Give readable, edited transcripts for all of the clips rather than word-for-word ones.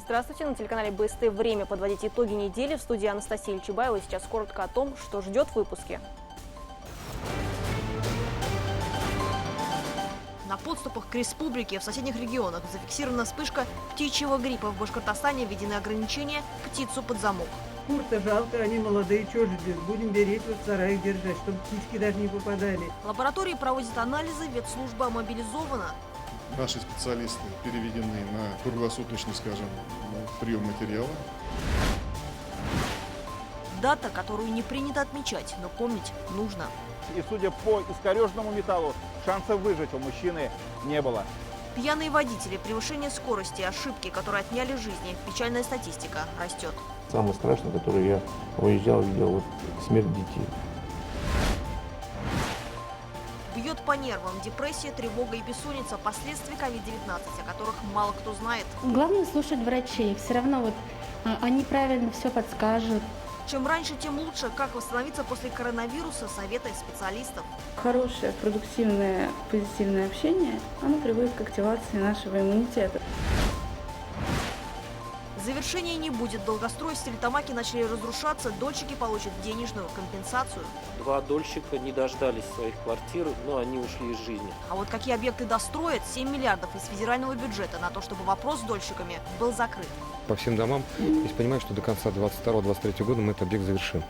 Здравствуйте, на телеканале БСТ время подводить итоги недели. В студии Анастасия Ильчебаева. Сейчас коротко о том, что ждет в выпуске. На подступах к республике в соседних регионах зафиксирована вспышка птичьего гриппа. В Башкортостане введены ограничения птицу под замок. Кур-то жалко, они молодые, что же делать? Будем беречь, вот в сараях держать, чтобы птички даже не попадали. Лаборатории проводят анализы, ветслужба мобилизована. Наши специалисты переведены на круглосуточный, скажем, прием материала. Дата, которую не принято отмечать, но помнить нужно. И судя по искореженному металлу, шансов выжить у мужчины не было. Пьяные водители, превышение скорости, ошибки, которые отняли жизни. Печальная статистика растет. Самое страшное, которое я уезжал, видел, вот смерть детей. Бьет по нервам депрессия, тревога и бессонница, последствия COVID-19, о которых мало кто знает. Главное слушать врачей. Все равно вот они правильно все подскажут. Чем раньше, тем лучше. Как восстановиться после коронавируса, советы специалистов. Хорошее, продуктивное, позитивное общение, оно приводит к активации нашего иммунитета. Завершения не будет. Долгострой, стерлитамаки начали разрушаться, дольщики получат денежную компенсацию. 2 дольщика не дождались своих квартир, но они ушли из жизни. А вот какие объекты достроят? 7 миллиардов из федерального бюджета на то, чтобы вопрос с дольщиками был закрыт. По всем домам, если понимать, что до конца 2022-2023 года мы этот объект завершим.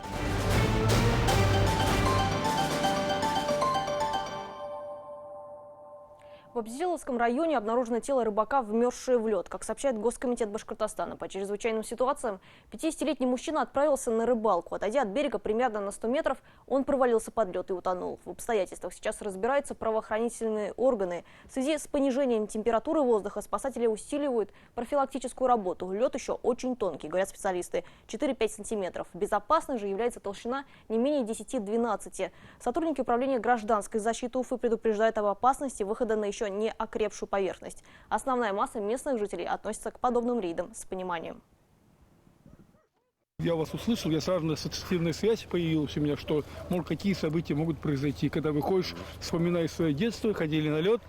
В Абзелиловском районе обнаружено тело рыбака, вмерзшее в лед. Как сообщает Госкомитет Башкортостана, по чрезвычайным ситуациям 50-летний мужчина отправился на рыбалку. Отойдя от берега примерно на 100 метров, он провалился под лед и утонул. В обстоятельствах сейчас разбираются правоохранительные органы. В связи с понижением температуры воздуха спасатели усиливают профилактическую работу. Лед еще очень тонкий, говорят специалисты, 4-5 сантиметров. Безопасной же является толщина не менее 10-12. Сотрудники управления гражданской защиты Уфы предупреждают об опасности выхода на еще не окрепшую поверхность. Основная масса местных жителей относится к подобным рейдам с пониманием. Я вас услышал, я сразу ассоциативная связь появилась у меня, что, может, какие события могут произойти. Когда выходишь, вспоминаешь свое детство, ходили на лед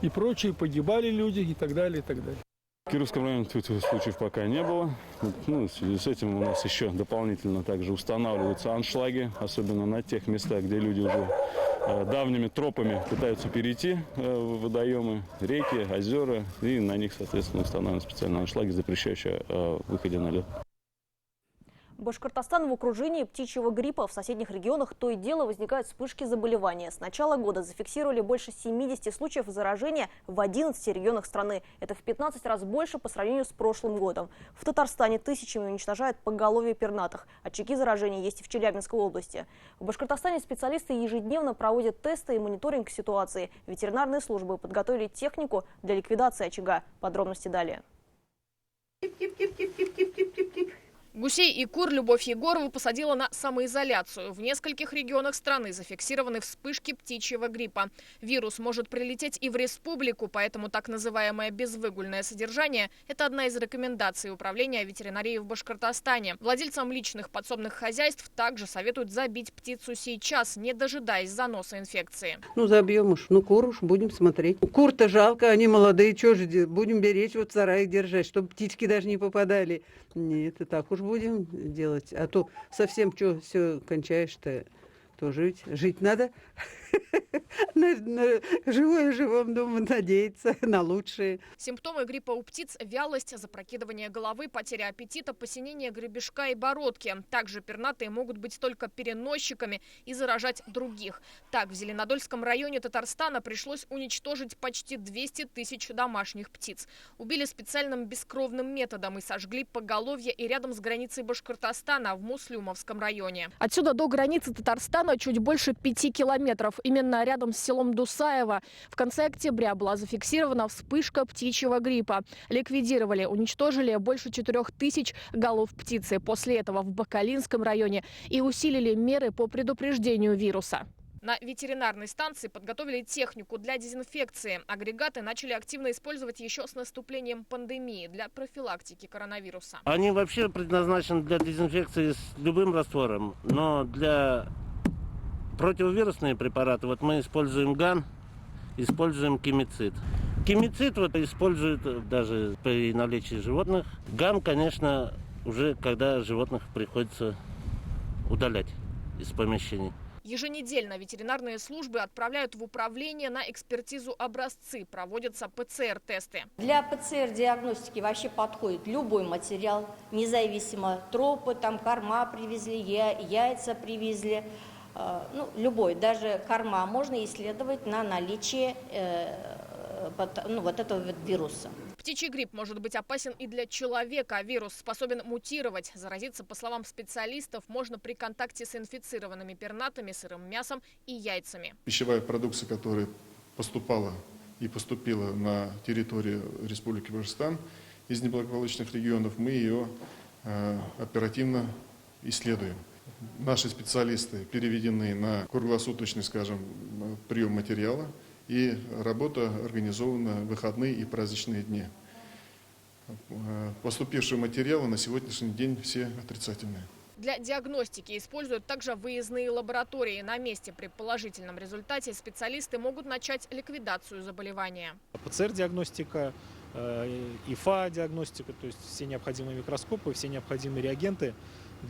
и прочее, погибали люди и так далее, и так далее. В Кировском районе случаев пока не было. В связи с этим у нас еще дополнительно также устанавливаются аншлаги, особенно на тех местах, где люди уже давними тропами пытаются перейти в водоемы, реки, озера, и на них, соответственно, устанавливают специальные аншлаги, запрещающие выходе на лед. Башкортостан в окружении птичьего гриппа. В соседних регионах то и дело возникают вспышки заболевания. С начала года зафиксировали больше 70 случаев заражения в 11 регионах страны. Это в 15 раз больше по сравнению с прошлым годом. В Татарстане тысячами уничтожают поголовье пернатых. Очаги заражения есть и в Челябинской области. В Башкортостане специалисты ежедневно проводят тесты и мониторинг ситуации. Ветеринарные службы подготовили технику для ликвидации очага. Подробности далее. Гусей и кур Любовь Егорова посадила на самоизоляцию. В нескольких регионах страны зафиксированы вспышки птичьего гриппа. Вирус может прилететь и в республику, поэтому так называемое безвыгульное содержание – это одна из рекомендаций управления ветеринарии в Башкортостане. Владельцам личных подсобных хозяйств также советуют забить птицу сейчас, не дожидаясь заноса инфекции. Забьем уж, кур уж будем смотреть. Кур-то жалко, они молодые, что же делать? Будем беречь, вот в сараях держать, чтобы птички даже не попадали. Нет, и так уж будем делать. А то совсем что все кончаешь-то, то жить надо. На живое живом, думаю, надеяться на лучшее. Симптомы гриппа у птиц – вялость, запрокидывание головы, потеря аппетита, посинение гребешка и бородки. Также пернатые могут быть только переносчиками и заражать других. Так, в Зеленодольском районе Татарстана пришлось уничтожить почти 200 тысяч домашних птиц. Убили специальным бескровным методом и сожгли поголовье и рядом с границей Башкортостана в Муслюмовском районе. Отсюда до границы Татарстана чуть больше 5 километров. Именно рядом с селом Дусаево в конце октября была зафиксирована вспышка птичьего гриппа. Ликвидировали, уничтожили больше 4000 голов птицы. После этого в Бакалинском районе и усилили меры по предупреждению вируса. На ветеринарной станции подготовили технику для дезинфекции. Агрегаты начали активно использовать еще с наступлением пандемии для профилактики коронавируса. Они вообще предназначены для дезинфекции с любым раствором, но для противовирусные препараты мы используем ГАН, используем кимицид. Гербицид вот используют даже при наличии животных. Гам, конечно, уже когда животных приходится удалять из помещений. Еженедельно ветеринарные службы отправляют в управление на экспертизу образцы, проводятся ПЦР-тесты. Для ПЦР-диагностики вообще подходит любой материал, независимо тропы, там корма привезли, яйца привезли, любой, даже корма можно исследовать на наличие вот этого вируса. Птичий грипп может быть опасен и для человека. Вирус способен мутировать. Заразиться, по словам специалистов, можно при контакте с инфицированными пернатыми, сырым мясом и яйцами. Пищевая продукция, которая поступала и поступила на территорию Республики Башкортостан из неблагополучных регионов, мы ее оперативно исследуем. Наши специалисты переведены на круглосуточный, прием материала. И работа организована в выходные и праздничные дни. Поступившие материалы на сегодняшний день все отрицательные. Для диагностики используют также выездные лаборатории. На месте при положительном результате специалисты могут начать ликвидацию заболевания. ПЦР-диагностика, ИФА-диагностика, то есть все необходимые микроскопы, все необходимые реагенты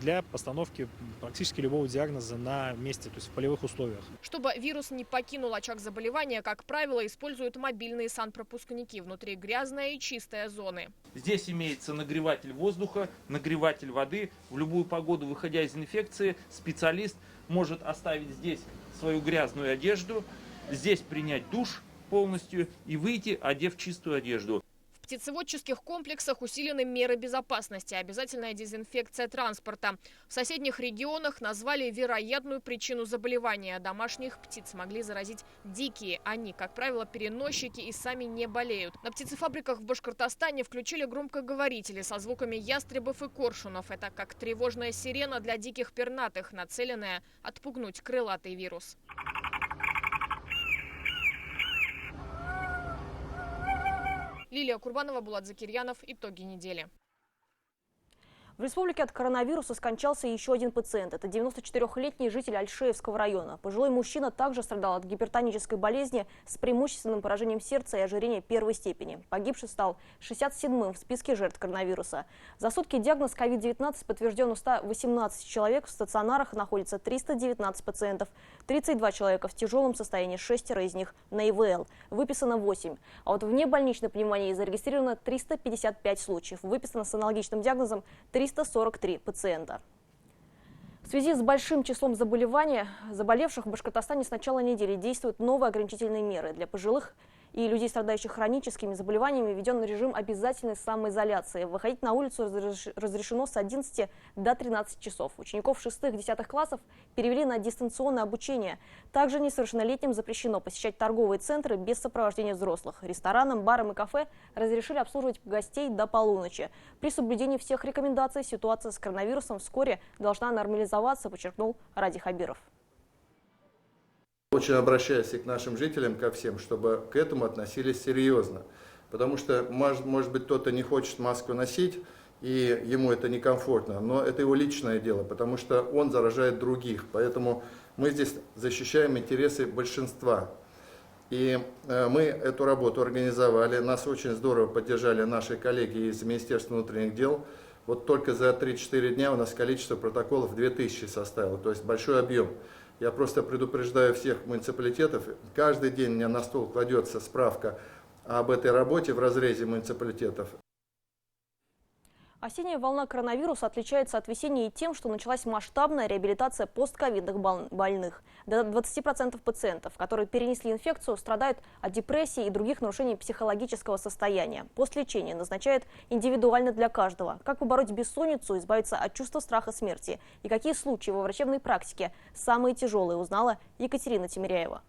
для постановки практически любого диагноза на месте, то есть в полевых условиях. Чтобы вирус не покинул очаг заболевания, как правило, используют мобильные санпропускники. Внутри грязная и чистая зоны. Здесь имеется нагреватель воздуха, нагреватель воды. В любую погоду, выходя из инфекции, специалист может оставить здесь свою грязную одежду, здесь принять душ полностью и выйти, одев чистую одежду. В птицеводческих комплексах усилены меры безопасности, обязательная дезинфекция транспорта. В соседних регионах назвали вероятную причину заболевания. Домашних птиц могли заразить дикие. Они, как правило, переносчики и сами не болеют. На птицефабриках в Башкортостане включили громкоговорители со звуками ястребов и коршунов. Это как тревожная сирена для диких пернатых, нацеленная отпугнуть крылатый вирус. Лилия Курбанова, Булат Закирьянов. Итоги недели. В республике от коронавируса скончался еще один пациент. Это 94-летний житель Альшеевского района. Пожилой мужчина также страдал от гипертонической болезни с преимущественным поражением сердца и ожирения первой степени. Погибший стал 67-м в списке жертв коронавируса. За сутки диагноз COVID-19 подтвержден у 118 человек. В стационарах находится 319 пациентов. 32 человека в тяжелом состоянии, 6 из них на ИВЛ. Выписано 8. А вот в внебольничной пневмонии зарегистрировано 355 случаев. Выписано с аналогичным диагнозом 343 пациента. В связи с большим числом заболевших в Башкортостане с начала недели действуют новые ограничительные меры. Для пожилых и людей, страдающих хроническими заболеваниями, введен режим обязательной самоизоляции. Выходить на улицу разрешено с 11 до 13 часов. Учеников 6-10 классов перевели на дистанционное обучение. Также несовершеннолетним запрещено посещать торговые центры без сопровождения взрослых. Ресторанам, барам и кафе разрешили обслуживать гостей до полуночи. При соблюдении всех рекомендаций ситуация с коронавирусом вскоре должна нормализоваться, подчеркнул Ради Хабиров. Очень обращаюсь и к нашим жителям, ко всем, чтобы к этому относились серьезно. Потому что, может быть, кто-то не хочет маску носить, и ему это некомфортно, но это его личное дело, потому что он заражает других. Поэтому мы здесь защищаем интересы большинства. И мы эту работу организовали, нас очень здорово поддержали наши коллеги из Министерства внутренних дел. Вот только за 3-4 дня у нас количество протоколов 2000 составило, то есть большой объем. Я просто предупреждаю всех муниципалитетов, каждый день у меня на стол кладется справка об этой работе в разрезе муниципалитетов. Осенняя волна коронавируса отличается от весенней тем, что началась масштабная реабилитация постковидных больных. До 20% пациентов, которые перенесли инфекцию, страдают от депрессии и других нарушений психологического состояния. Постлечение назначают индивидуально для каждого. Как побороть бессонницу, избавиться от чувства страха смерти и какие случаи во врачебной практике самые тяжелые, узнала Екатерина Тимиряева.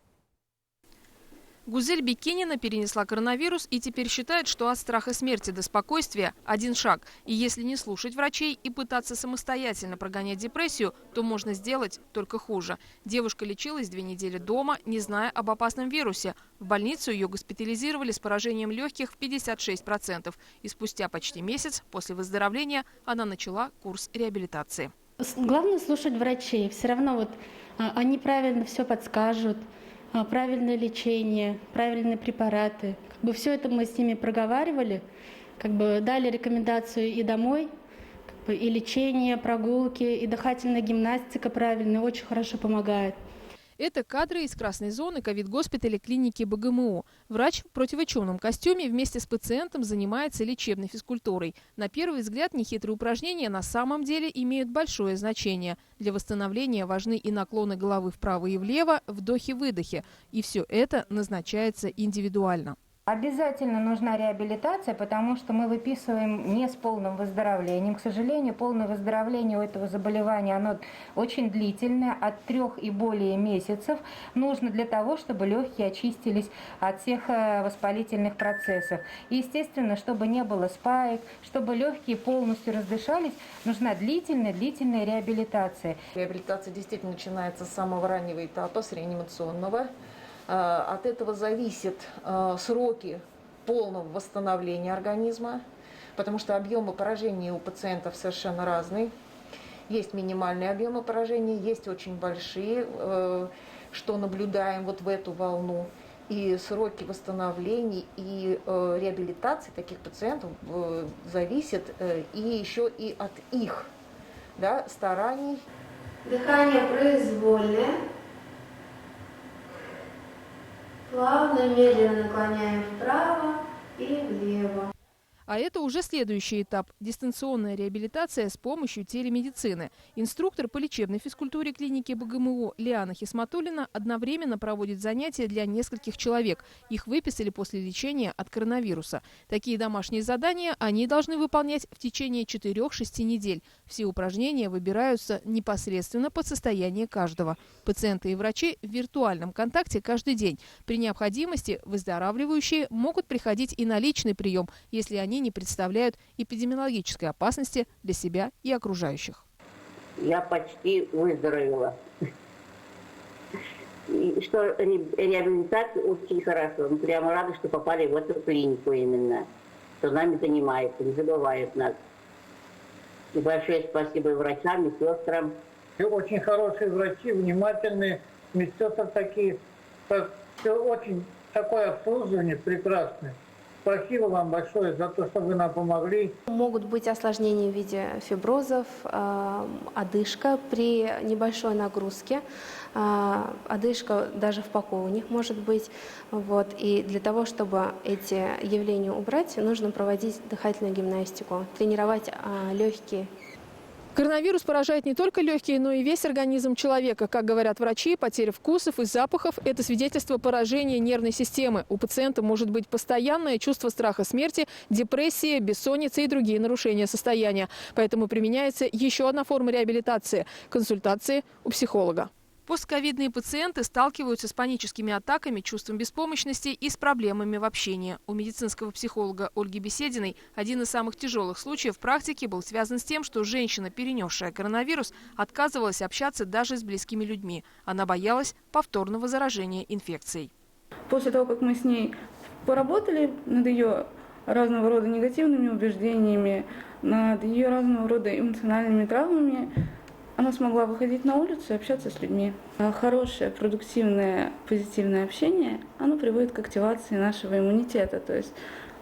Гузель Бекенина перенесла коронавирус и теперь считает, что от страха смерти до спокойствия один шаг. И если не слушать врачей и пытаться самостоятельно прогонять депрессию, то можно сделать только хуже. Девушка лечилась 2 недели дома, не зная об опасном вирусе. В больницу ее госпитализировали с поражением легких в 56%. И спустя почти месяц после выздоровления она начала курс реабилитации. Главное слушать врачей. Все равно они правильно все подскажут. правильное лечение, правильные препараты. Все это мы с ними проговаривали, дали рекомендацию и домой, и лечение, прогулки, и дыхательная гимнастика правильная очень хорошо помогает. Это кадры из красной зоны ковид-госпиталя клиники БГМО. Врач в противочумном костюме вместе с пациентом занимается лечебной физкультурой. На первый взгляд нехитрые упражнения на самом деле имеют большое значение. Для восстановления важны и наклоны головы вправо и влево, вдохи-выдохи. И все это назначается индивидуально. Обязательно нужна реабилитация, потому что мы выписываем не с полным выздоровлением. К сожалению, полное выздоровление у этого заболевания оно очень длительное, от 3 и более месяцев. Нужно для того, чтобы легкие очистились от всех воспалительных процессов. И, естественно, чтобы не было спаек, чтобы легкие полностью раздышались, нужна длительная реабилитация. Реабилитация действительно начинается с самого раннего этапа, с реанимационного. От этого зависят сроки полного восстановления организма, потому что объемы поражения у пациентов совершенно разные. Есть минимальные объемы поражения, есть очень большие, что наблюдаем вот в эту волну. И сроки восстановления и реабилитации таких пациентов зависят и еще и от их стараний. Дыхание произвольное. Плавно, медленно наклоняем вправо и влево. А это уже следующий этап – дистанционная реабилитация с помощью телемедицины. Инструктор по лечебной физкультуре клиники БГМО Лиана Хисматуллина одновременно проводит занятия для нескольких человек. Их выписали после лечения от коронавируса. Такие домашние задания они должны выполнять в течение 4-6 недель. Все упражнения выбираются непосредственно под состояние каждого. Пациенты и врачи в виртуальном контакте каждый день. При необходимости выздоравливающие могут приходить и на личный прием, если они не представляют эпидемиологической опасности для себя и окружающих. Я почти выздоровела. И что реабилитация очень хорошо. Мы прямо рады, что попали в эту клинику именно. Что нами занимаются, не забывают нас. И большое спасибо и врачам, и сестрам. Очень хорошие врачи, внимательные, медсестры такие. Все очень такое обслуживание прекрасное. Спасибо вам большое за то, что вы нам помогли. Могут быть осложнения в виде фиброзов, одышка при небольшой нагрузке. Одышка даже в покое у них может быть. И для того, чтобы эти явления убрать, нужно проводить дыхательную гимнастику, тренировать легкие. Коронавирус поражает не только легкие, но и весь организм человека. Как говорят врачи, потеря вкусов и запахов – это свидетельство поражения нервной системы. У пациента может быть постоянное чувство страха смерти, депрессия, бессонница и другие нарушения состояния. Поэтому применяется еще одна форма реабилитации – консультации у психолога. Постковидные пациенты сталкиваются с паническими атаками, чувством беспомощности и с проблемами в общении. У медицинского психолога Ольги Бесединой один из самых тяжелых случаев практики был связан с тем, что женщина, перенесшая коронавирус, отказывалась общаться даже с близкими людьми. Она боялась повторного заражения инфекцией. После того, как мы с ней поработали над ее разного рода негативными убеждениями, над ее разного рода эмоциональными травмами, она смогла выходить на улицу и общаться с людьми. Хорошее, продуктивное, позитивное общение, оно приводит к активации нашего иммунитета. То есть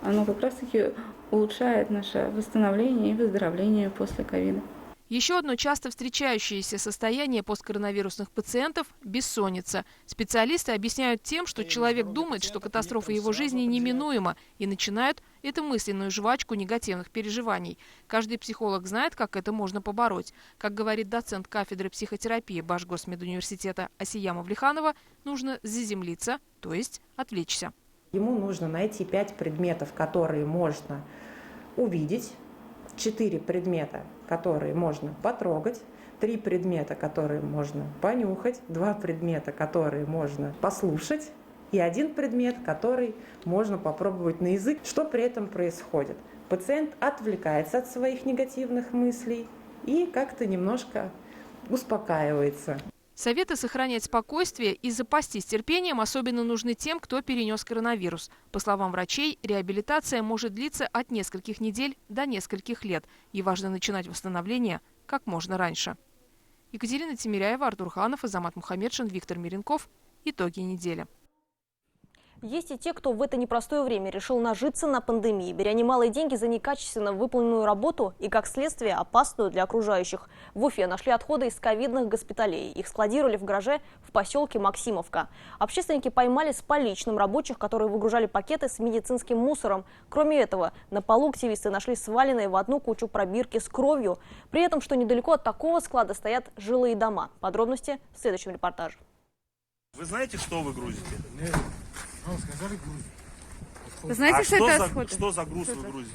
оно как раз-таки улучшает наше восстановление и выздоровление после ковида. Еще одно часто встречающееся состояние посткоронавирусных пациентов – бессонница. Специалисты объясняют тем, что человек думает, что катастрофа его жизни неминуема, и начинают эту мысленную жвачку негативных переживаний. Каждый психолог знает, как это можно побороть. Как говорит доцент кафедры психотерапии Башгосмедуниверситета Асия Мавлиханова, нужно заземлиться, то есть отвлечься. Ему нужно найти 5 предметов, которые можно увидеть, 4 предмета, которые можно потрогать, 3 предмета, которые можно понюхать, 2 предмета, которые можно послушать, и 1 предмет, который можно попробовать на язык. Что при этом происходит? Пациент отвлекается от своих негативных мыслей и как-то немножко успокаивается. Советы сохранять спокойствие и запастись терпением особенно нужны тем, кто перенес коронавирус. По словам врачей, реабилитация может длиться от нескольких недель до нескольких лет. И важно начинать восстановление как можно раньше. Екатерина Тимиряева, Артур Ханов, Азамат Мухамедшин, Виктор Миренков. Итоги недели. Есть и те, кто в это непростое время решил нажиться на пандемии, беря немалые деньги за некачественно выполненную работу и, как следствие, опасную для окружающих. В Уфе нашли отходы из ковидных госпиталей. Их складировали в гараже в поселке Максимовка. Общественники поймали с поличным рабочих, которые выгружали пакеты с медицинским мусором. Кроме этого, на полу активисты нашли сваленные в одну кучу пробирки с кровью. При этом, что недалеко от такого склада стоят жилые дома. Подробности в следующем репортаже. Вы знаете, что вы грузите? Нет. Нам сказали грузить. Вы знаете, что это отходы? Что за груз вы грузите?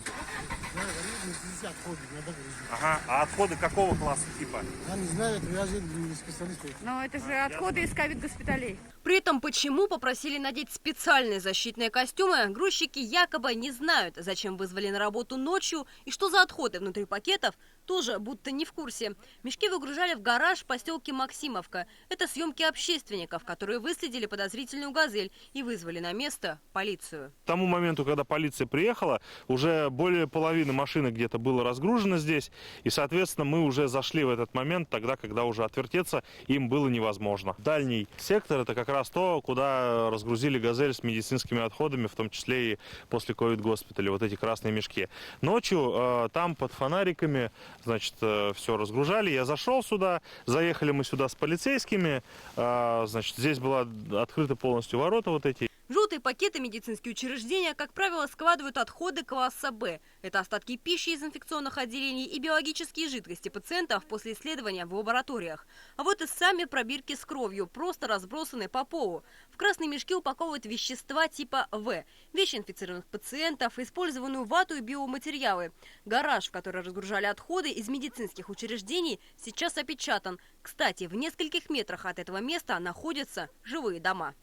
Да, отходы, надо грузить. Ага, а отходы какого класса типа? Я не знаю, это я же не специалист. Но это же отходы из ковид-госпиталей. При этом почему попросили надеть специальные защитные костюмы, грузчики якобы не знают. Зачем вызвали на работу ночью и что за отходы внутри пакетов, тоже будто не в курсе. Мешки выгружали в гараж в поселке Максимовка. Это съемки общественников, которые выследили подозрительную «Газель» и вызвали на место полицию. К тому моменту, когда полиция приехала, уже более половины машины где-то было разгружено здесь. И, соответственно, мы уже зашли в этот момент, тогда, когда уже отвертеться им было невозможно. Дальний сектор – это как раз то, куда разгрузили «Газель» с медицинскими отходами, в том числе и после ковид-госпиталя, вот эти красные мешки. Ночью там под фонариками, значит, все разгружали. Я зашел сюда, заехали мы сюда с полицейскими, значит, здесь была открыта полностью ворота вот эти. В желтые пакеты медицинские учреждения, как правило, складывают отходы класса «Б». Это остатки пищи из инфекционных отделений и биологические жидкости пациентов после исследования в лабораториях. А вот и сами пробирки с кровью, просто разбросаны по полу. В красные мешки упаковывают вещества типа «В», вещи инфицированных пациентов, использованную вату и биоматериалы. Гараж, в который разгружали отходы из медицинских учреждений, сейчас опечатан. Кстати, в нескольких метрах от этого места находятся жилые дома.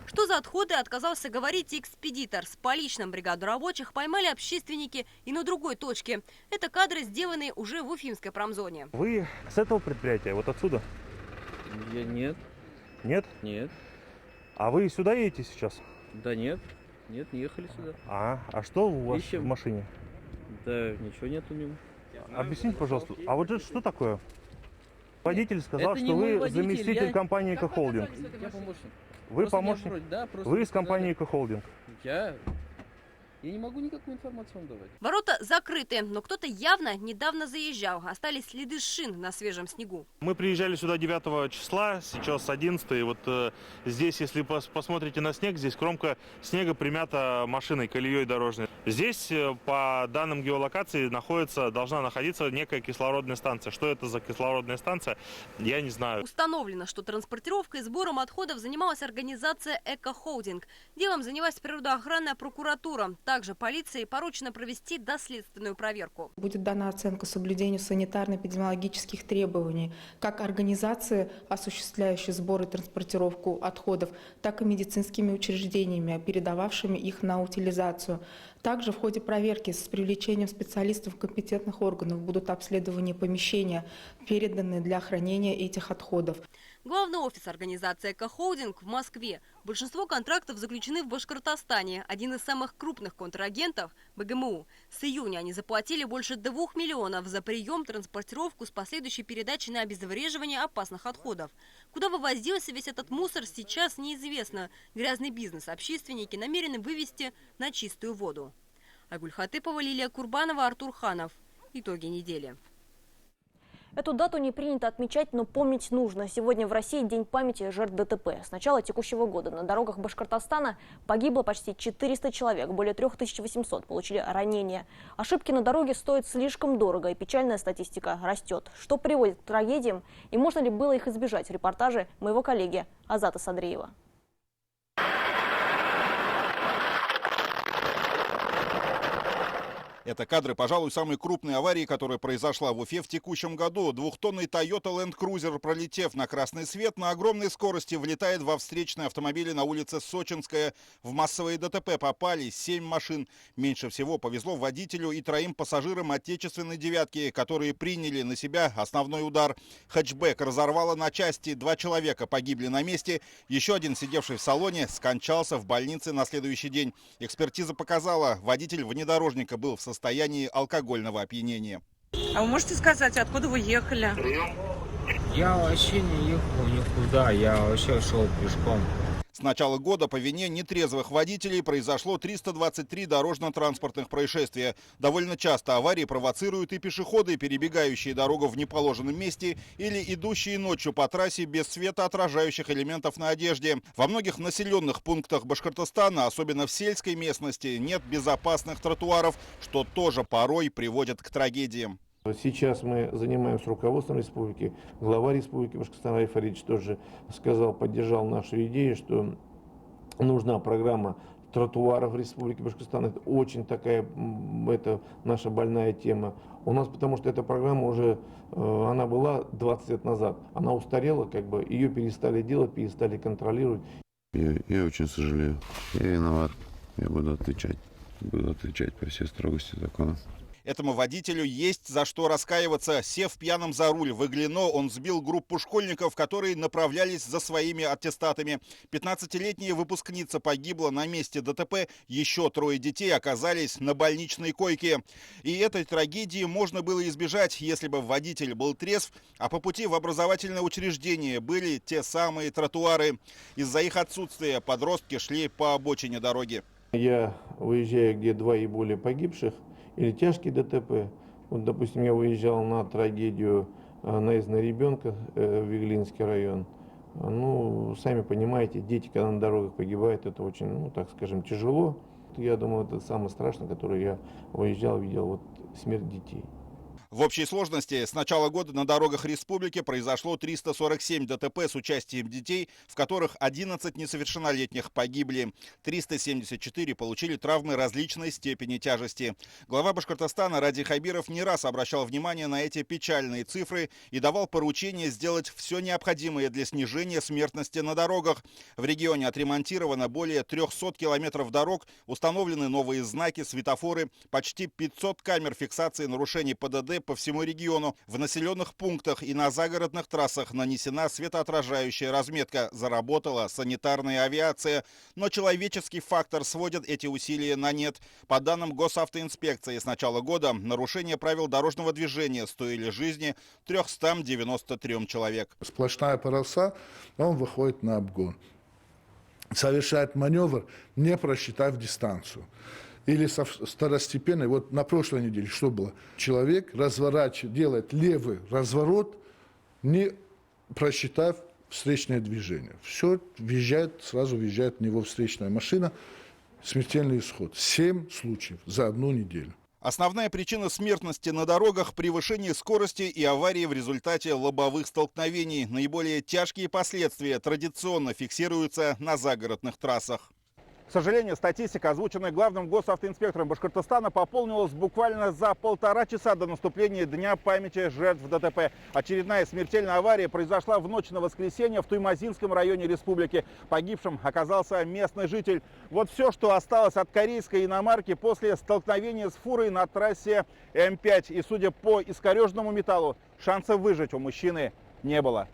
Что за отходы, отказался говорить экспедитор. С поличным бригаду рабочих поймали общественники и на другой точке. Это кадры, сделанные уже в Уфимской промзоне. Вы с этого предприятия, вот отсюда? Нет. Нет? Нет. А вы сюда едете сейчас? Да нет. Нет, не ехали сюда. А что у вас в машине? Да ничего нету мимо. Объясните, пожалуйста, а вот это что такое? Водитель сказал, это что вы водитель, заместитель компании «Экохолдинг». Я помощник. Вы Просто помощник? Да, просто вы из компании «Экохолдинг». Я не могу никакую информацию вам давать. Ворота закрыты, но кто-то явно недавно заезжал. Остались следы шин на свежем снегу. Мы приезжали сюда 9 числа, сейчас 11. И вот здесь, если посмотрите на снег, здесь кромка снега примята машиной, колеей дорожной. Здесь, по данным геолокации, должна находиться некая кислородная станция. Что это за кислородная станция, я не знаю. Установлено, что транспортировкой и сбором отходов занималась организация «Экохолдинг». Делом занялась природоохранная прокуратура. Также полиции поручено провести доследственную проверку. Будет дана оценка соблюдению санитарно-эпидемиологических требований как организации, осуществляющей сбор и транспортировку отходов, так и медицинскими учреждениями, передававшими их на утилизацию. Также в ходе проверки с привлечением специалистов компетентных органов будут обследованы помещения, переданные для хранения этих отходов. Главный офис организации «Экохолдинг» в Москве. Большинство контрактов заключены в Башкортостане. Один из самых крупных контрагентов – БГМУ. С июня они заплатили больше 2 миллионов за прием, транспортировку с последующей передачей на обезвреживание опасных отходов. Куда вывозился весь этот мусор, сейчас неизвестно. Грязный бизнес общественники намерены вывести на чистую воду. Айгуль Хатыпова, Лилия Курбанова, Артур Ханов. Итоги недели. Эту дату не принято отмечать, но помнить нужно. Сегодня в России День памяти жертв ДТП. С начала текущего года на дорогах Башкортостана погибло почти 400 человек, более 3800 получили ранения. Ошибки на дороге стоят слишком дорого, и печальная статистика растет. Что приводит к трагедиям и можно ли было их избежать? В репортаже моего коллеги Азата Садриева. Это кадры, пожалуй, самой крупной аварии, которая произошла в Уфе в текущем году. Двухтонный Toyota Land Cruiser, пролетев на красный свет, на огромной скорости влетает во встречные автомобили на улице Сочинская. В массовые ДТП попали 7 машин. Меньше всего повезло водителю и 3 пассажирам отечественной «девятки», которые приняли на себя основной удар. Хэтчбэк разорвало на части, 2 человека погибли на месте. Еще один, сидевший в салоне, скончался в больнице на следующий день. Экспертиза показала, водитель внедорожника был в состоянии алкогольного опьянения. А вы можете сказать, откуда вы ехали? Я вообще не ехал никуда, я вообще шел пешком. С начала года по вине нетрезвых водителей произошло 323 дорожно-транспортных происшествия. Довольно часто аварии провоцируют и пешеходы, перебегающие дорогу в неположенном месте, или идущие ночью по трассе без светоотражающих элементов на одежде. Во многих населенных пунктах Башкортостана, особенно в сельской местности, нет безопасных тротуаров, что тоже порой приводит к трагедиям. Сейчас мы занимаемся руководством республики. Глава республики Башкортостан Раиф Фаридович тоже сказал, поддержал нашу идею, что нужна программа тротуаров в республике Башкортостан. Это очень такая, это наша больная тема. У нас, потому что эта программа уже, она была 20 лет назад. Она устарела, ее перестали делать, перестали контролировать. Я очень сожалею. Я виноват. Я буду отвечать по всей строгости закона. Этому водителю есть за что раскаиваться. Сев пьяным за руль в Иглино, он сбил группу школьников, которые направлялись за своими аттестатами. 15-летняя выпускница погибла на месте ДТП. Еще 3 детей оказались на больничной койке. И этой трагедии можно было избежать, если бы водитель был трезв, а по пути в образовательное учреждение были те самые тротуары. Из-за их отсутствия подростки шли по обочине дороги. Я выезжаю, где 2 и более погибших, или тяжкие ДТП. Вот, допустим, я выезжал на трагедию наезд на ребенка в Иглинский район. Ну, сами понимаете, дети, когда на дорогах погибают, это очень, так скажем, тяжело. Я думаю, это самое страшное, которое я выезжал, видел, смерть детей. В общей сложности с начала года на дорогах республики произошло 347 ДТП с участием детей, в которых 11 несовершеннолетних погибли. 374 получили травмы различной степени тяжести. Глава Башкортостана Ради Хабиров не раз обращал внимание на эти печальные цифры и давал поручение сделать все необходимое для снижения смертности на дорогах. В регионе отремонтировано более 300 километров дорог, установлены новые знаки, светофоры, почти 500 камер фиксации нарушений ПДД по всему региону. В населенных пунктах и на загородных трассах нанесена светоотражающая разметка. Заработала санитарная авиация. Но человеческий фактор сводит эти усилия на нет. По данным госавтоинспекции, с начала года нарушения правил дорожного движения стоили жизни 393 человек. Сплошная полоса, он выходит на обгон. Совершает маневр, не просчитав дистанцию. Или второстепенный. Вот на прошлой неделе что было? Человек делает левый разворот, не просчитав встречное движение. Все, сразу въезжает в него встречная машина. Смертельный исход. 7 случаев за 1 неделю. Основная причина смертности на дорогах – превышение скорости и аварии в результате лобовых столкновений. Наиболее тяжкие последствия традиционно фиксируются на загородных трассах. К сожалению, статистика, озвученная главным госавтоинспектором Башкортостана, пополнилась буквально за 1,5 часа до наступления Дня памяти жертв ДТП. Очередная смертельная авария произошла в ночь на воскресенье в Туймазинском районе республики. Погибшим оказался местный житель. Вот все, что осталось от корейской иномарки после столкновения с фурой на трассе М5. И судя по искореженному металлу, шансов выжить у мужчины не было.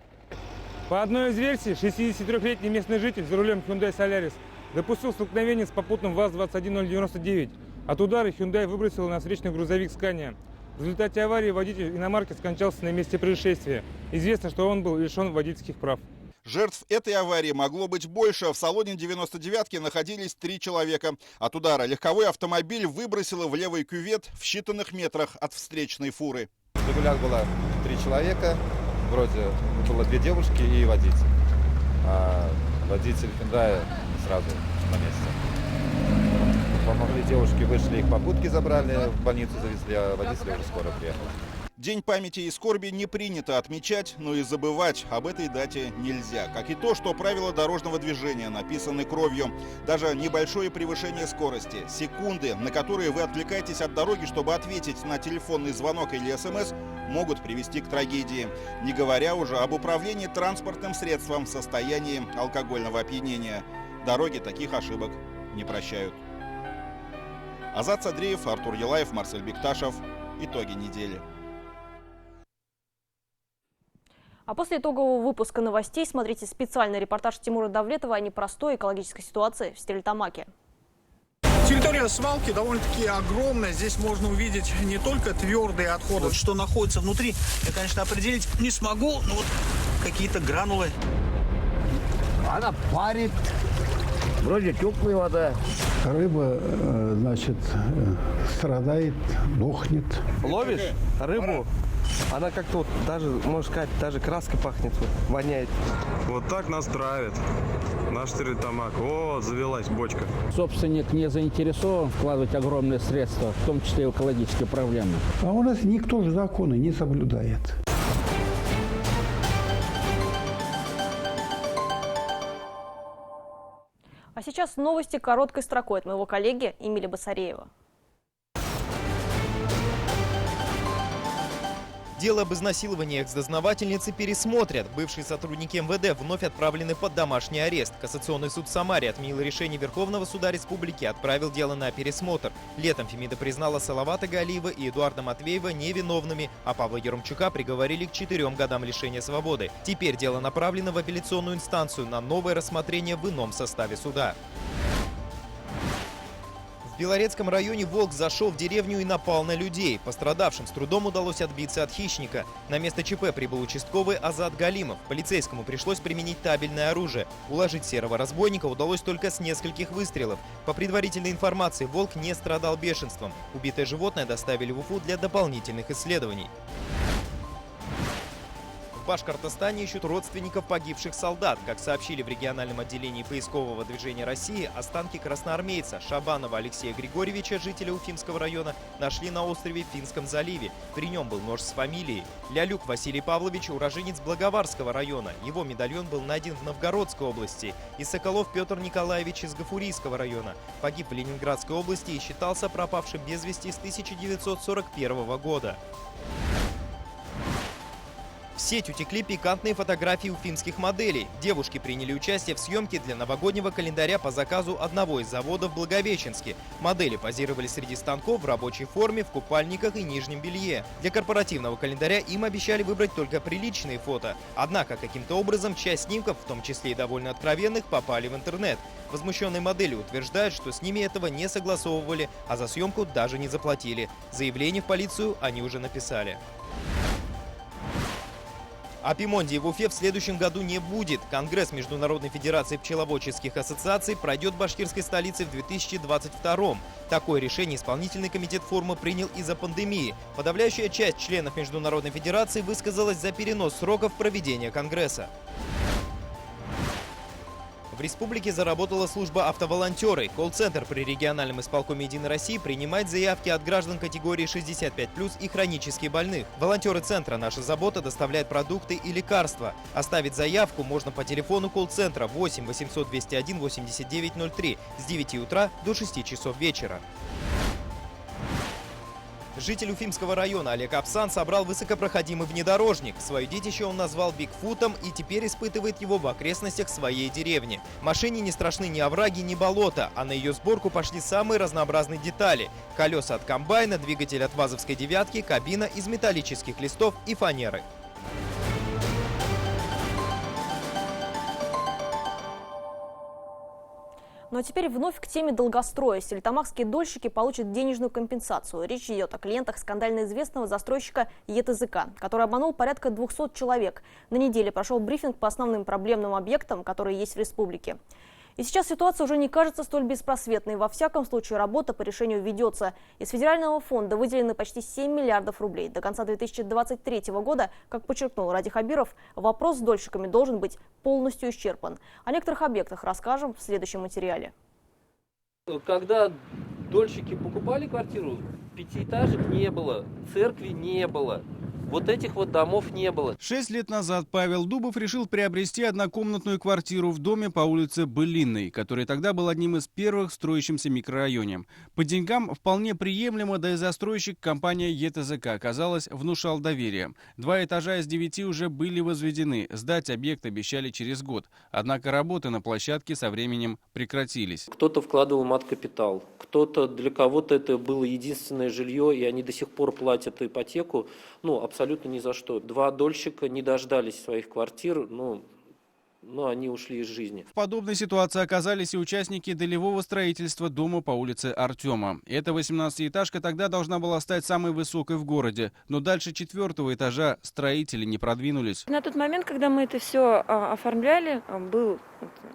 По одной из версий, 63-летний местный житель за рулем Hyundai Solaris допустил столкновение с попутным ВАЗ-21099. От удара Hyundai выбросил на встречный грузовик Scania. В результате аварии водитель иномарки скончался на месте происшествия. Известно, что он был лишен водительских прав. Жертв этой аварии могло быть больше. В салоне 99-ки находились 3 человека. От удара легковой автомобиль выбросило в левый кювет в считанных метрах от встречной фуры. В «Жигулях» было 3 человека. Вроде было 2 девушки и водитель. А водитель Hyundai сразу на месте. Помогли девушке, вышли, их попутки забрали, в больницу завезли, а водитель уже скоро приехал. День памяти и скорби не принято отмечать, но и забывать об этой дате нельзя. Как и то, что правила дорожного движения написаны кровью. Даже небольшое превышение скорости, секунды, на которые вы отвлекаетесь от дороги, чтобы ответить на телефонный звонок или СМС, могут привести к трагедии. Не говоря уже об управлении транспортным средством в состоянии алкогольного опьянения. Дороги таких ошибок не прощают. Азат Садриев, Артур Елаев, Марсель Бекташев. Итоги недели. А после итогового выпуска новостей смотрите специальный репортаж Тимура Давлетова о непростой экологической ситуации в Стерлитамаке. Территория свалки довольно-таки огромная. Здесь можно увидеть не только твердые отходы. Что находится внутри, я, конечно, определить не смогу, но вот какие-то гранулы. Она парит. Вроде теплая вода. Рыба, значит, страдает, дохнет. Ловишь рыбу, она как-то вот даже, можно сказать, даже краской пахнет, вот, воняет. Вот так нас травят. Наш Стерлитамак. О, завелась бочка. Собственник не заинтересован вкладывать огромные средства, в том числе и в экологические проблемы. А у нас никто же законы не соблюдает. А сейчас новости короткой строкой от моего коллеги Эмиля Басареева. Дело об изнасиловании экс-дознавательницы пересмотрят. Бывшие сотрудники МВД вновь отправлены под домашний арест. Кассационный суд Самаре отменил решение Верховного суда республики, отправил дело на пересмотр. Летом Фемида признала Салавата Галиева и Эдуарда Матвеева невиновными, а Павла Еремчука приговорили к 4 годам лишения свободы. Теперь дело направлено в апелляционную инстанцию на новое рассмотрение в ином составе суда. В Белорецком районе волк зашел в деревню и напал на людей. Пострадавшим с трудом удалось отбиться от хищника. На место ЧП прибыл участковый Азат Галимов. Полицейскому пришлось применить табельное оружие. Уложить серого разбойника удалось только с нескольких выстрелов. По предварительной информации, волк не страдал бешенством. Убитое животное доставили в Уфу для дополнительных исследований. В Башкортостане ищут родственников погибших солдат. Как сообщили в региональном отделении поискового движения России, останки красноармейца Шабанова Алексея Григорьевича, жителя Уфимского района, нашли на острове в Финском заливе. При нем был нож с фамилией. Лялюк Василий Павлович, уроженец Благоварского района. Его медальон был найден в Новгородской области. И Соколов Петр Николаевич из Гафурийского района. Погиб в Ленинградской области и считался пропавшим без вести с 1941 года. В сеть утекли пикантные фотографии уфимских моделей. Девушки приняли участие в съемке для новогоднего календаря по заказу одного из заводов в Благовещенске. Модели позировали среди станков в рабочей форме, в купальниках и нижнем белье. Для корпоративного календаря им обещали выбрать только приличные фото. Однако каким-то образом часть снимков, в том числе и довольно откровенных, попали в интернет. Возмущенные модели утверждают, что с ними этого не согласовывали, а за съемку даже не заплатили. Заявление в полицию они уже написали. Апимондии в Уфе в следующем году не будет. Конгресс Международной Федерации пчеловодческих ассоциаций пройдет в башкирской столице в 2022. Такое решение исполнительный комитет форума принял из-за пандемии. Подавляющая часть членов Международной Федерации высказалась за перенос сроков проведения Конгресса. В республике заработала служба «Автоволонтеры». Колл-центр при региональном исполкоме «Единой России» принимает заявки от граждан категории 65+, и хронически больных. Волонтеры центра «Наша забота» доставляют продукты и лекарства. Оставить заявку можно по телефону колл-центра 8 800 201 8903 с 9 утра до 6 часов вечера. Житель Уфимского района Олег Апсан собрал высокопроходимый внедорожник. Свое детище он назвал Бигфутом и теперь испытывает его в окрестностях своей деревни. Машине не страшны ни овраги, ни болота, а на ее сборку пошли самые разнообразные детали. Колеса от комбайна, двигатель от ВАЗовской «девятки», кабина из металлических листов и фанеры. Ну а теперь вновь к теме долгостроя. Стерлитамакские дольщики получат денежную компенсацию. Речь идет о клиентах скандально известного застройщика ЕТЗК, который обманул порядка 200 человек. На неделе прошел брифинг по основным проблемным объектам, которые есть в республике. И сейчас ситуация уже не кажется столь беспросветной. Во всяком случае, работа по решению ведется. Из федерального фонда выделены почти 7 миллиардов рублей. До конца 2023 года, как подчеркнул Ради Хабиров, вопрос с дольщиками должен быть полностью исчерпан. О некоторых объектах расскажем в следующем материале. Когда дольщики покупали квартиру, пятиэтажек не было, церкви не было. Вот этих вот домов не было. 6 лет назад Павел Дубов решил приобрести однокомнатную квартиру в доме по улице Былинной, который тогда был одним из первых в строящемся микрорайоне. По деньгам вполне приемлемо, да и застройщик, компания ЕТЗК, казалось, внушал доверие. 2 этажа из 9 уже были возведены, сдать объект обещали через год. Однако работы на площадке со временем прекратились. Кто-то вкладывал мат-капитал, для кого-то это было единственное жилье, и они до сих пор платят ипотеку, абсолютно ни за что. 2 дольщика не дождались своих квартир, но они ушли из жизни. В подобной ситуации оказались и участники долевого строительства дома по улице Артема. Эта 18-этажка тогда должна была стать самой высокой в городе, но дальше 4-го этажа строители не продвинулись. На тот момент, когда мы это все оформляли,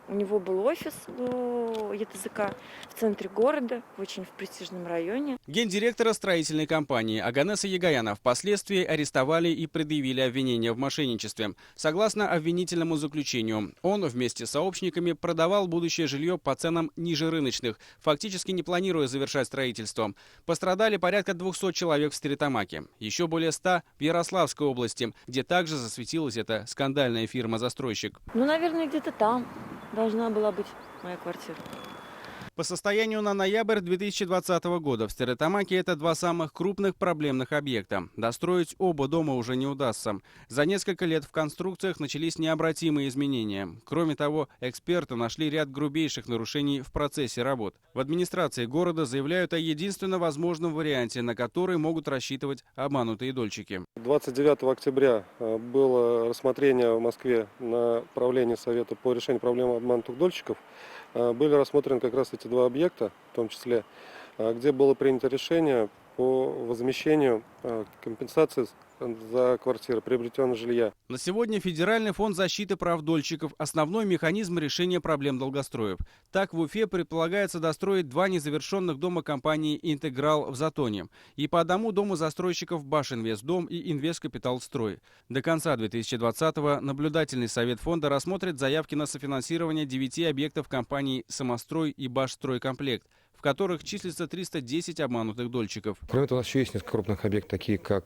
у него был офис ЕТЗК в центре города, очень в престижном районе. Гендиректора строительной компании Оганеса Егояна впоследствии арестовали и предъявили обвинение в мошенничестве. Согласно обвинительному заключению, он вместе с сообщниками продавал будущее жилье по ценам ниже рыночных, фактически не планируя завершать строительство. Пострадали порядка 200 человек в Стерлитамаке, еще более 100 в Ярославской области, где также засветилась эта скандальная фирма-застройщик. Наверное, где-то там должна была быть моя квартира. По состоянию на ноябрь 2020 года в Стерлитамаке это 2 самых крупных проблемных объекта. Достроить оба дома уже не удастся. За несколько лет в конструкциях начались необратимые изменения. Кроме того, эксперты нашли ряд грубейших нарушений в процессе работ. В администрации города заявляют о единственно возможном варианте, на который могут рассчитывать обманутые дольщики. 29 октября было рассмотрение в Москве на правлении Совета по решению проблемы обманутых дольщиков. Были рассмотрены как раз эти 2 объекта, в том числе, где было принято решение по возмещению компенсации за квартиры, приобретенное жилья. На сегодня Федеральный фонд защиты прав дольщиков – основной механизм решения проблем долгостроев. Так, в Уфе предполагается достроить 2 незавершенных дома компании «Интеграл» в Затоне и по одному дому застройщиков «Башинвестдом» и «Инвесткапиталстрой». До конца 2020-го наблюдательный совет фонда рассмотрит заявки на софинансирование 9 объектов компаний «Самострой» и «Башстройкомплект», в которых числится 310 обманутых дольщиков. Кроме того, у нас еще есть несколько крупных объектов, такие как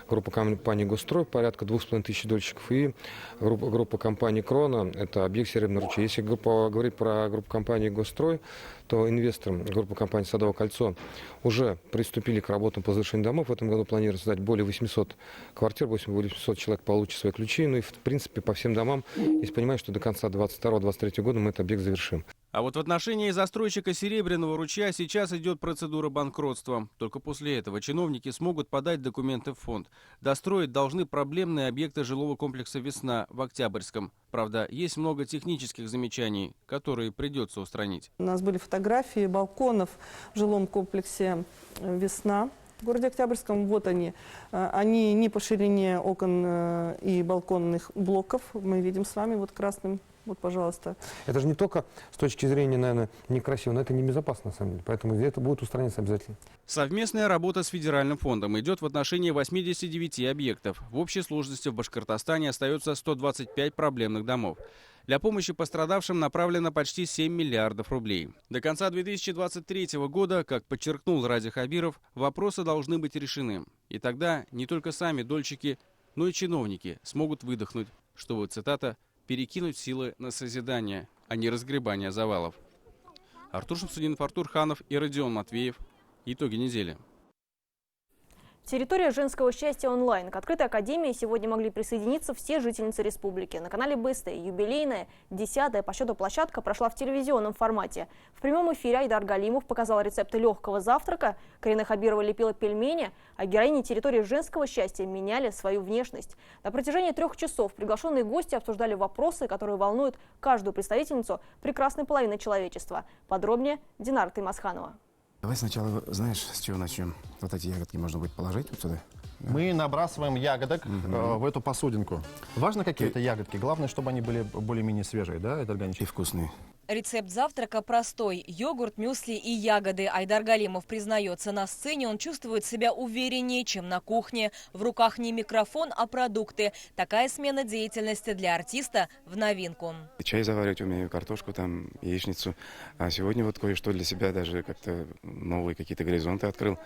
группа компании «Госстрой», порядка 2500 дольщиков, и группа компании «Крона», это объект «Серебряный ручей». Если говорить про группу компании «Госстрой», то инвесторы группы компании «Садовое кольцо» уже приступили к работам по завершению домов. В этом году планируется создать более 800 квартир, 800 человек получат свои ключи. Ну и, в принципе, по всем домам, если понимать, что до конца 2022-2023 года мы этот объект завершим. А вот в отношении застройщика «Серебряного ручья» сейчас идет процедура банкротства. Только после этого чиновники смогут подать документы в фонд. Достроить должны проблемные объекты жилого комплекса «Весна» в Октябрьском. Правда, есть много технических замечаний, которые придется устранить. У нас были фотографии балконов в жилом комплексе «Весна» в городе Октябрьском. Вот они. Они не по ширине окон и балконных блоков. Мы видим с вами вот красным. Вот, пожалуйста. Это же не только с точки зрения, наверное, некрасиво, но это небезопасно, на самом деле. Поэтому это будет устраняться обязательно. Совместная работа с Федеральным фондом идет в отношении 89 объектов. В общей сложности в Башкортостане остается 125 проблемных домов. Для помощи пострадавшим направлено почти 7 миллиардов рублей. До конца 2023 года, как подчеркнул Ради Хабиров, вопросы должны быть решены. И тогда не только сами дольщики, но и чиновники смогут выдохнуть, чтобы, цитата, «перекинуть силы на созидание, а не разгребание завалов». Артур Шамсудинов, Артур Ханов и Родион Матвеев. Итоги недели. Территория женского счастья онлайн. К открытой академии сегодня могли присоединиться все жительницы республики. На канале БСТ юбилейная, 10-я по счету площадка прошла в телевизионном формате. В прямом эфире Айдар Галимов показал рецепты легкого завтрака, Карина Хабирова лепила пельмени, а героини территории женского счастья меняли свою внешность. На протяжении 3 часов приглашенные гости обсуждали вопросы, которые волнуют каждую представительницу прекрасной половины человечества. Подробнее Динара Таймасханова. Давай сначала, знаешь, с чего начнем? Вот эти ягодки можно будет положить вот сюда. Мы набрасываем ягодок в эту посудинку. Важно, какие это ягодки? Главное, чтобы они были более-менее свежие, да, это органические. И вкусные. Рецепт завтрака простой. Йогурт, мюсли и ягоды. Айдар Галимов признается, на сцене он чувствует себя увереннее, чем на кухне. В руках не микрофон, а продукты. Такая смена деятельности для артиста в новинку. Чай заваривать умею, картошку, там, яичницу. А сегодня вот кое-что для себя даже как-то новые какие-то горизонты открыл.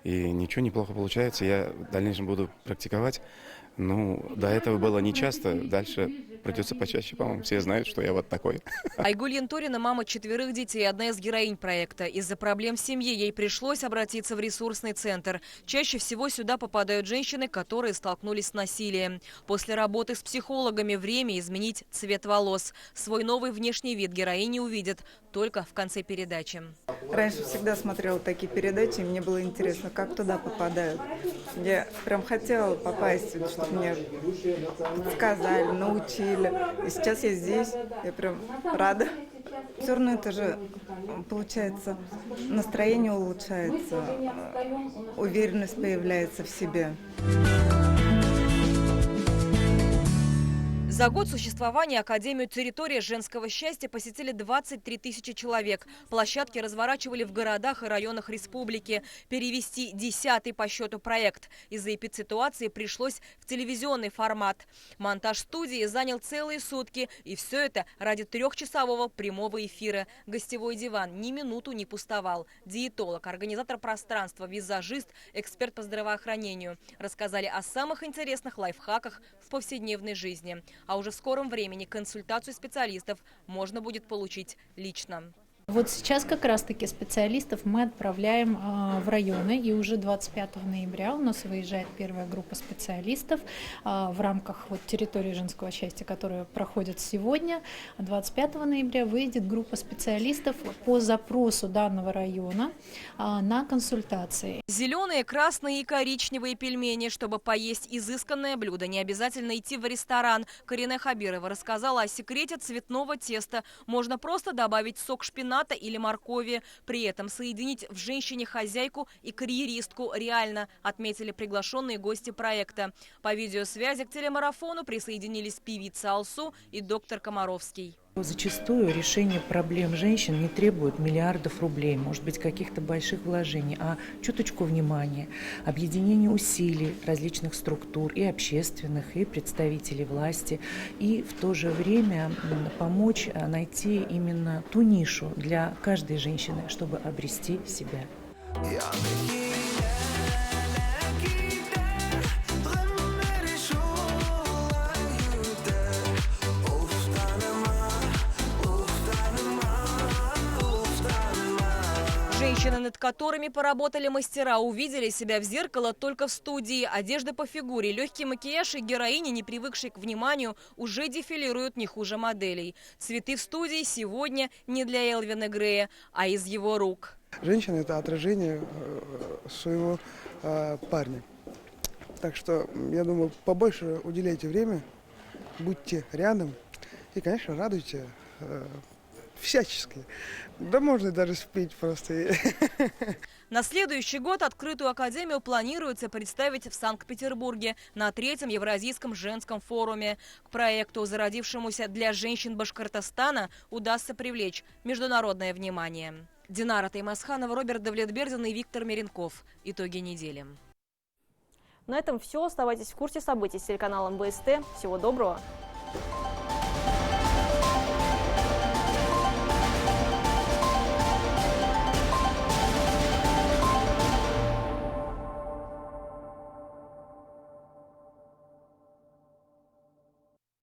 И ничего, неплохо получается. Я в дальнейшем буду практиковать. Ну, до этого было нечасто, дальше придется почаще, по-моему. Все знают, что я вот такой. Айгуль Янторина – мама 4 детей, одна из героинь проекта. Из-за проблем в семье ей пришлось обратиться в ресурсный центр. Чаще всего сюда попадают женщины, которые столкнулись с насилием. После работы с психологами время изменить цвет волос. Свой новый внешний вид героини увидят только в конце передачи. Раньше всегда смотрела такие передачи, и мне было интересно, как туда попадают. Я прям хотела попасть, чтобы мне подсказали, научили. И сейчас я здесь, я прям рада. Все равно это же, получается, настроение улучшается, уверенность появляется в себе. За год существования Академию «Территория женского счастья» посетили 23 тысячи человек. Площадки разворачивали в городах и районах республики. Перевести 10-й по счету проект. Из-за эпидситуации пришлось в телевизионный формат. Монтаж студии занял целые сутки. И все это ради 3-часового прямого эфира. Гостевой диван ни минуту не пустовал. Диетолог, организатор пространства, визажист, эксперт по здравоохранению рассказали о самых интересных лайфхаках в повседневной жизни. А уже в скором времени консультацию специалистов можно будет получить лично. Вот сейчас как раз-таки специалистов мы отправляем в районы, и уже 25 ноября у нас выезжает первая группа специалистов в рамках территории женского счастья, которая проходит сегодня. 25 ноября выйдет группа специалистов по запросу данного района на консультации. Зеленые, красные и коричневые пельмени. Чтобы поесть изысканное блюдо, не обязательно идти в ресторан. Карине Хабирова рассказала о секрете цветного теста. Можно просто добавить сок шпината или моркови. При этом соединить в женщине хозяйку и карьеристку реально, отметили приглашенные гости проекта. По видеосвязи к телемарафону присоединились певица Алсу и доктор Комаровский. Зачастую решение проблем женщин не требует миллиардов рублей, может быть, каких-то больших вложений, а чуточку внимания, объединение усилий различных структур и общественных, и представителей власти, и в то же время помочь найти именно ту нишу для каждой женщины, чтобы обрести себя. Женщины, над которыми поработали мастера, увидели себя в зеркало только в студии. Одежда по фигуре, легкий макияж и героини, не привыкшие к вниманию, уже дефилируют не хуже моделей. Цветы в студии сегодня не для Элвина Грея, а из его рук. Женщина – это отражение своего парня. Так что, я думаю, побольше уделяйте время, будьте рядом и, конечно, радуйте всячески. Да можно даже спеть просто. На следующий год открытую академию планируется представить в Санкт-Петербурге на 3-м Евразийском женском форуме. К проекту, зародившемуся для женщин Башкортостана, удастся привлечь международное внимание. Динара Таймасханова, Роберт Давлетбердин и Виктор Меренков. Итоги недели. На этом все. Оставайтесь в курсе событий с телеканалом БСТ. Всего доброго.